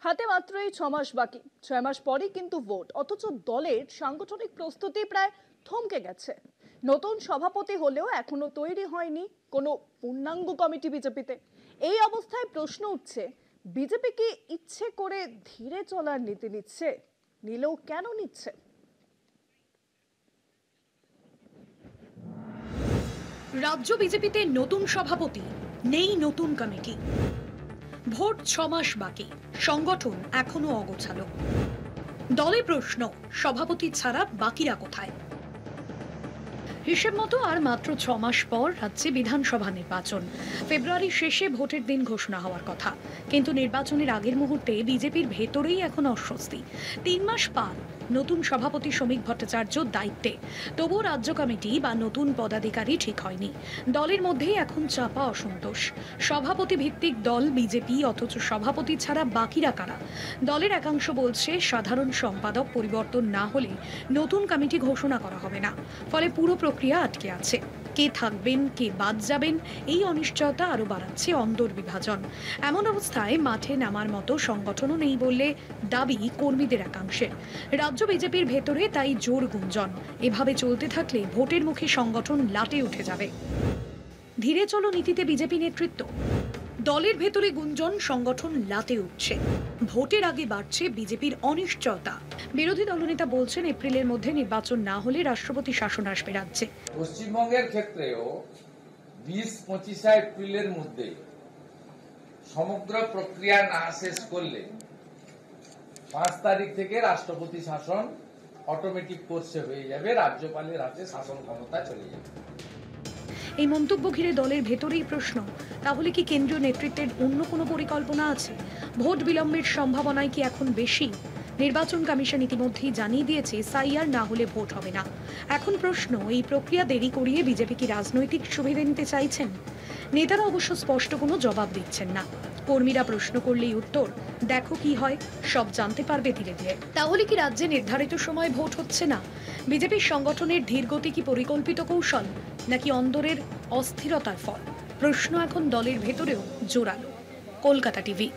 হাতে মাত্রই 6 মাস বাকি। 6 মাস পরই কিন্তু ভোট, অথচ দলের সাংগঠনিক প্রস্তুতি প্রায় থমকে গেছে। নতুন সভাপতি হলেও এখনো তৈরি হয়নি কোনো পূর্ণাঙ্গ কমিটি বিজেপিতে। এই অবস্থায় প্রশ্ন উঠছে, বিজেপি কি ইচ্ছে করে ধীরে চলার নীতি নিচ্ছে? নিলেও কেন নিচ্ছে? রাজ্য বিজেপিতে নতুন সভাপতি, নেই নতুন কমিটি। ভোট 6 মাস বাকি, সংগঠন এখনো অগোছালো। দলে প্রশ্ন, সভাপতি ছাড়া বাকিরা কোথায়? হিসেব মতো আর মাত্র 6 মাস পর রাজ্যে বিধানসভা নির্বাচন। ফেব্রুয়ারির শেষে ভোটের দিন ঘোষণা হওয়ার কথা, কিন্তু নির্বাচনের আগের মুহূর্তে বিজেপির ভেতরেই এখন অস্বস্তি। 3 মাস পার, নতুন সভাপতি শ্রমিক ভট্টাচার্য দায়িত্বে, তবুও রাজ্য কমিটি বা নতুন পদাধিকারী ঠিক হয়নি। দলের মধ্যেই এখন চাপা অসন্তোষ। সভাপতি ভিত্তিক দল বিজেপি, অথচ সভাপতি ছাড়া বাকিরা কারা? দলের একাংশ বলছে সাধারণ সম্পাদক পরিবর্তন না হলে নতুন কমিটি ঘোষণা করা হবে না, ফলে পুরো প্রক্রিয়া আটকে আছে। কে থাকবেন, কে বাদ যাবেন, এই অনিশ্চয়তা আরো বাড়াচ্ছে অন্তর্বিভাজন। এমন অবস্থায় মাঠে নামার মতো সংগঠনও নেই বললে দাবি কর্মীদের একাংশের। রাজ্য বিজেপির ভেতরে তাই জোর গুঞ্জন, এভাবে চলতে থাকলে ভোটের মুখে সংগঠন লাটে উঠে যাবে। ধীরে চলো নীতিতে বিজেপি নেতৃত্ব। দলের ভেতরে গুঞ্জন, সংগঠন লাটে উঠছে। ভোটের আগে বাড়ছে বিজেপির অনিশ্চয়তা। বিরোধী দলনেতা বলছেন এপ্রিলের মধ্যে নির্বাচন না হলে রাষ্ট্রপতি শাসন আসবে রাজ্যে। পশ্চিমবঙ্গের ক্ষেত্রেও 20-25 এপ্রিলের মধ্যে সমগ্র প্রক্রিয়া না শেষ করলে 5 তারিখ থেকে রাষ্ট্রপতি শাসন অটোমেটিক কোর্সে হয়ে যাবে, রাজ্যপালের হাতে শাসন ক্ষমতা চলে যাবে। এই মন্তব্য ঘিরে দলের ভেতরেই প্রশ্ন, তাহলে কি কেন্দ্রীয় নেতৃত্বের অন্য কোনো পরিকল্পনা আছে? ভোট বিলম্বের সম্ভাবনায় কি এখন বেশি? নির্বাচন কমিশন ইতিমধ্যেই জানিয়ে দিয়েছে সাইয়ার না হলে ভোট হবে না। এখন প্রশ্ন, এই প্রক্রিয়া দেরি করিয়ে বিজেপি কি রাজনৈতিক সুবিধা নিতে চাইছেন? নেতারা অবশ্য স্পষ্ট কোনো জবাব দিচ্ছেন না। কর্মীরা প্রশ্ন করলেই উত্তর, দেখো কি হয়, সব জানতে পারবে ধীরে ধীরে। তাহলে কি রাজ্যে নির্ধারিত সময় ভোট হচ্ছে না? বিজেপির সংগঠনের ধীরগতি কি পরিকল্পিত কৌশল, নাকি অন্দরের অস্থিরতার ফল? প্রশ্ন এখন দলের ভেতরেও জোরালো। কলকাতা টিভি।